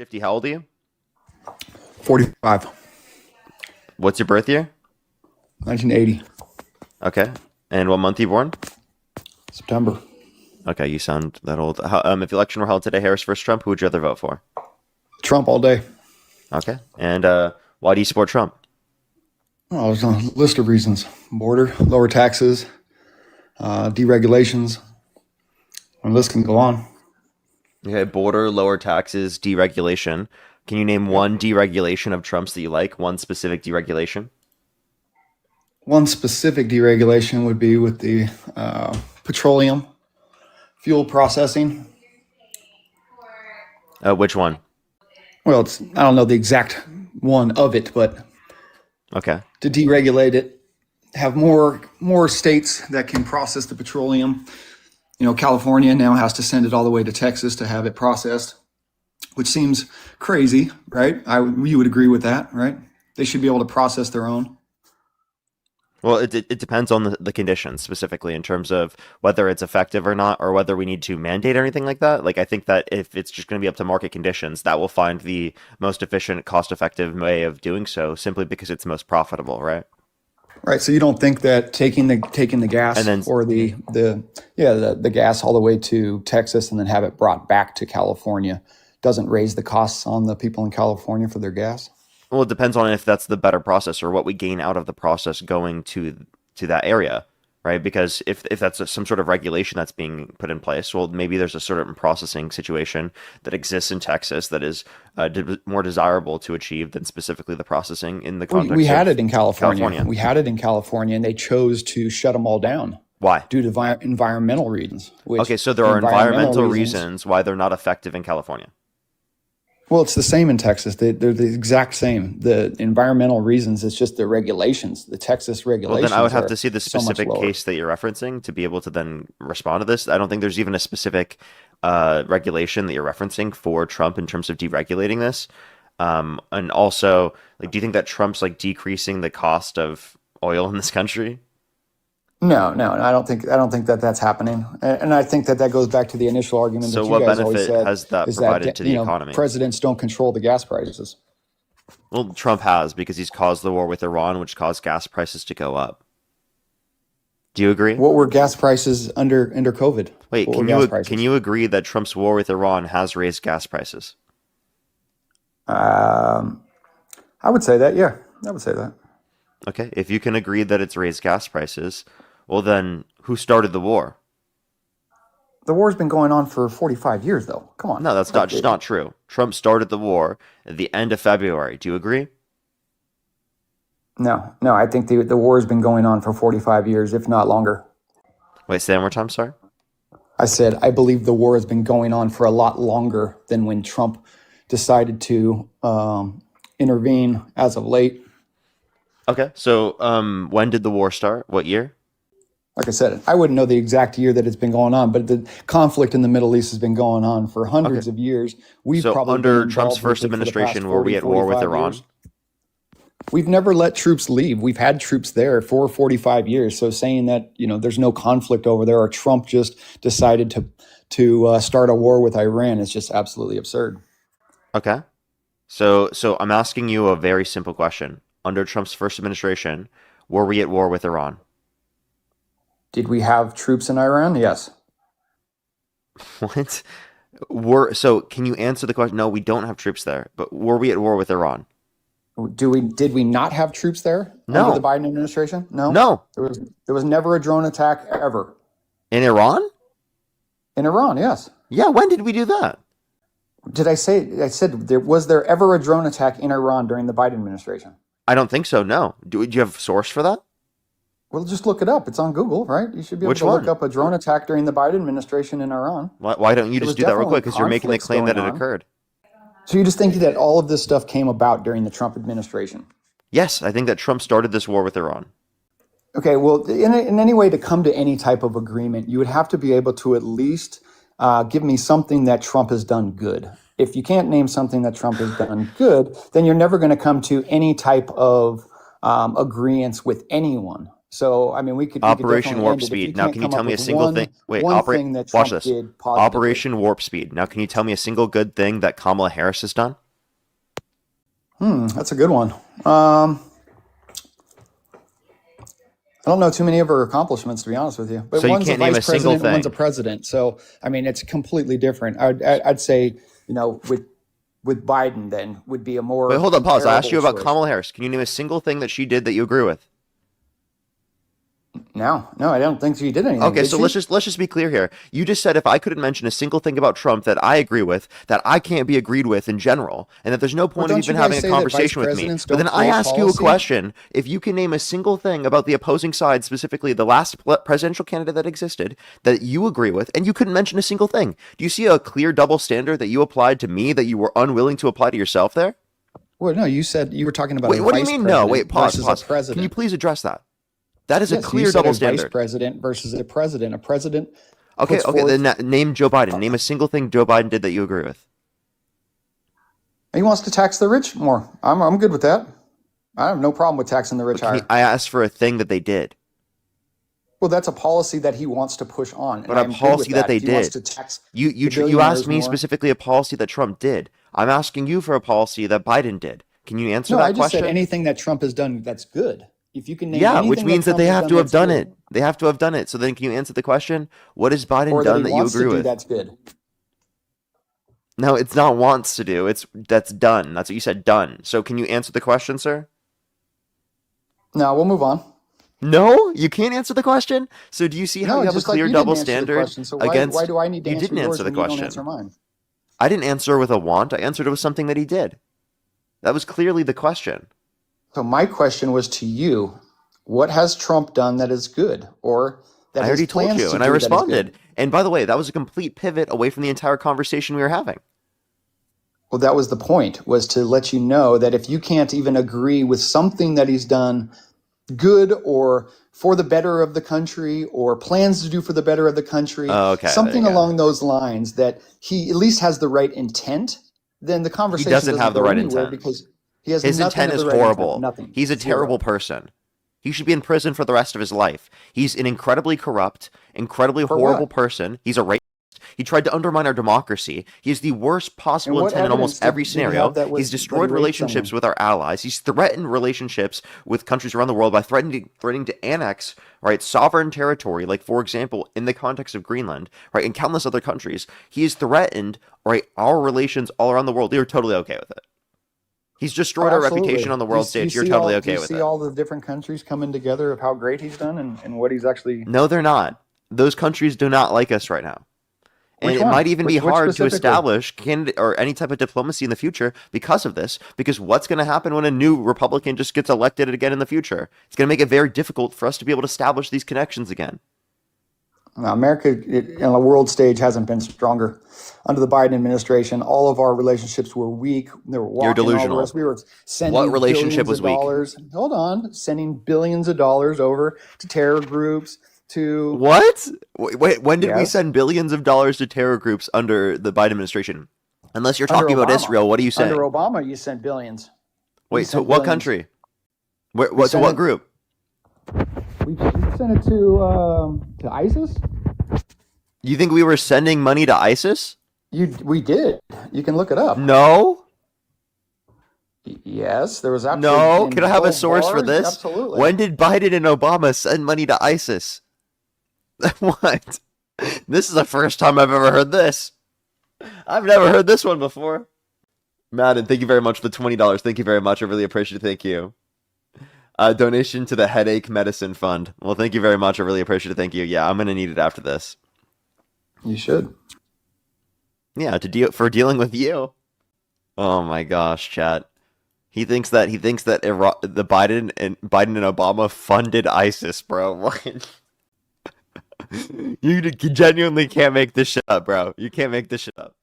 Shifty, how old are you? 45. What's your birth year? 1980. Okay. And what month are you born? September. Okay, you sound that old. If the election were held today, Harris versus Trump, who would you rather vote for? Trump all day. Okay. And why do you support Trump? Oh, there's a list of reasons. Border, lower taxes, deregulations. The list can go on. Okay, border, lower taxes, deregulation. Can you name one deregulation of Trump's that you like? One specific deregulation? One specific deregulation would be with the petroleum fuel processing. Which one? Well, I don't know the exact one of it, but Okay. to deregulate it, have more states that can process the petroleum. California now has to send it all the way to Texas to have it processed, which seems crazy, right? You would agree with that, right? They should be able to process their own. Well, it depends on the conditions specifically in terms of whether it's effective or not, or whether we need to mandate or anything like that. Like, I think that if it's just going to be up to market conditions, that will find the most efficient, cost-effective way of doing so, simply because it's most profitable, right? Right. So you don't think that taking the gas And then, or the gas all the way to Texas and then have it brought back to California doesn't raise the costs on the people in California for their gas? well, it depends on if that's the better process or what we gain out of the process going to that area, right? Because if that's some sort of regulation that's being put in place, well, maybe there's a certain processing situation that exists in Texas that is more desirable to achieve than specifically the processing in the context We had of it in California. California. We had it in California, and they chose to shut them all down Why? due to environmental reasons. Okay, so there are environmental reasons why they're not effective in California. Well, it's the same in Texas. They're the exact same. The environmental reasons, it's just the regulations, the Texas Well, regulations. then I would have to see the so much specific lower. case that you're referencing to be able to then respond to this. I don't think there's even a specific regulation that you're referencing for Trump in terms of deregulating this. And also, like, do you think that Trump's like decreasing the cost of oil in this country? No, I don't think that that's happening, and I think that goes back to the initial argument So that you what guys always benefit said has that is provided that to the economy? presidents don't control the gas prices. Well, Trump has, because he's caused the war with Iran, which caused gas prices to go up. Do you agree? What were gas prices under COVID? Wait, What were gas prices? can you agree that Trump's war with Iran has raised gas prices? I would say that. Yeah, I would say that. Okay, if you can agree that it's raised gas prices, well then, who started the war? The war's been going on for 45 years, though. Come on. No, that's not true. Trump started the war at the end of February. Do you agree? No. I think the war's been going on for 45 years, if not longer. Wait, say that one more time, sorry. I said I believe the war has been going on for a lot longer than when Trump decided to intervene as of late. Okay, so when did the war start? What year? Like I said, I wouldn't know the exact year that it's been going on, but the conflict in the Middle East has been going on for hundreds of years. We've So probably under been Trump's involved with first it for the past administration, were we 40, at war with 45 Iran? years. We've never let troops leave. We've had troops there for 45 years. So saying that, there's no conflict over there, or Trump just decided to start a war with Iran is just absolutely absurd. Okay. So I'm asking you a very simple question. Under Trump's first administration, were we at war with Iran? Did we have troops in Iran? Yes. What? So can you answer the question? No, we don't have troops there. But were we at war with Iran? Did we not have troops there No. under the Biden administration? No. No. There was never a drone attack ever. In Iran? In Iran, yes. Yeah, when did we do that? Did I say? I said was there ever a drone attack in Iran during the Biden administration? I don't think so, no. Do you have a source for that? Well, just look it up. It's on Google, right? You should be able Which to one? look up a drone attack during the Biden administration in Iran. Why don't you There just was do that real definitely quick? Because you're making the conflicts claim that it going on. occurred. So you just think that all of this stuff came about during the Trump administration? Yes, I think that Trump started this war with Iran. Okay, well, in any way to come to any type of agreement, you would have to be able to at least give me something that Trump has done good. If you can't name something that Trump has done good, then you're never going to come to any type of agreements with anyone. So, I mean, we could Operation definitely Warp end it. If you Speed. Now, can't can you come tell up me a with single thing? Wait, one thing that watch Trump this. did positively. Operation Warp Speed. Now, can you tell me a single good thing that Kamala Harris has done? That's a good one. I don't know too many of her accomplishments, to be honest with you. But So you one's a can't name vice a single president and one's a thing. president. So, I mean, it's completely different. I'd say, with Biden, then would be a Wait, more hold up, pause. I asked comparable you about choice. Kamala Harris. Can you name a single thing that she did that you agree with? No, I don't think she did anything. Okay, Did so she? let's just be clear here. You just said if I couldn't mention a single thing about Trump that I agree with, that I can't be agreed with in general, and that there's no Well, point of don't you even having guys a say that vice conversation with me. presidents But don't then I create ask you a policy? question. If you can name a single thing about the opposing side, specifically the last presidential candidate that existed, that you agree with, and you couldn't mention a single thing, do you see a clear double standard that you applied to me that you were unwilling to apply to yourself there? Well, no, you said you were talking about a Wait, what do you vice mean no? Wait, president pause, versus a pause. Can you president. please address that? That is a Yes, you clear said double a vice standard. president versus a president. A president Okay, puts okay, then forth. name Joe Biden. Name a single thing Joe Biden did that you agree with. He wants to tax the rich more. I'm good with that. I have no problem with taxing the rich But can you, higher. I asked for a thing that they did. Well, that's a policy that he wants to push on, and But a I'm good with policy that that. they If he wants did. to tax You the you asked billionaires me more. specifically a policy that Trump did. I'm asking you for a policy that Biden did. Can you answer No, I that just said question? anything that Trump has done that's good. If you can name Yeah, which anything that means that Trump they has have done to have that's done good, it. They have to have done it. So then can you answer the question? What has Biden or that done he that you wants to agree do with? that's good. No, it's not wants to do. It's that's done. That's what you said, done. So can you answer the question, sir? No, we'll move on. No, you can't answer the question. So do you see how No, you have a just like clear you didn't double answer the standard question. So why against do I need to you answer didn't yours answer the when you don't answer question. mine? I didn't answer with a want. I answered it with something that he did. That was clearly the question. So my question was to you: what has Trump done that is good, or that I his already told plans you, to and I do that is good? responded. And by the way, that was a complete pivot away from the entire conversation we were having. Well, that was the point, was to let you know that if you can't even agree with something that he's done good or for the better of the country or plans to do for the better of the country, Oh, okay, there you something go. along those lines that he at least has the right intent, then the He conversation doesn't doesn't have the go right anywhere intent. because he has His nothing intent of is the right intent. horrible. Nothing. He's a terrible Zero. person. He should be in prison for the rest of his life. He's an incredibly corrupt, incredibly For horrible what? person. He's a rapist. He tried to undermine our democracy. He has the worst And possible what intent in almost evidence every did he have scenario. that He's was that he destroyed raped relationships someone? with our allies. He's threatened relationships with countries around the world by threatening to annex, right, sovereign territory, like for example, in the context of Greenland, right, and countless other countries. He has threatened, right, our relations all around the world. You're totally okay with it. He's Oh, destroyed our reputation absolutely. on the world stage. You're totally Do you okay with see it. all the different countries coming together of how great he's done and what he's actually? No, they're not. Those countries do not like us right now. And Which it might one? even be Which hard to specifically? establish candidate or any type of diplomacy in the future because of this. Because what's going to happen when a new Republican just gets elected again in the future? It's going to make it very difficult for us to be able to establish these connections again. Now, America on the world stage hasn't been stronger. Under the Biden administration, all of our relationships were weak. They were You're walking all the rest. delusional. We were What sending relationship billions was of weak? dollars. Hold on, sending billions of dollars over to terror groups. To What? Wait, when did we yes, send billions of dollars to terror groups under the Biden administration? Unless you're under talking about Obama. Israel, what are you Under saying? Obama, you sent billions. We Wait, to sent what billions. country? Where, We what to sent what it. group? We sent it to ISIS. You think we were sending money to ISIS? We did. You can look it up. No. Yes, there was actually No. in Can I have a gold source for bars. this? Absolutely. When did Biden and Obama send money to ISIS? What? This is the first time I've ever heard this. I've never heard this one before. Madden, thank you very much for the $20. Thank you very much. I really appreciate it. Thank you. Donation to the Headache Medicine Fund. Well, thank you very much. I really appreciate it. Thank you. Yeah, I'm gonna need it after this. You should. Yeah, for dealing with you. Oh my gosh, chat. He thinks that the Biden and Obama funded ISIS, bro. What? You genuinely can't make this shit up, bro. You can't make this shit up.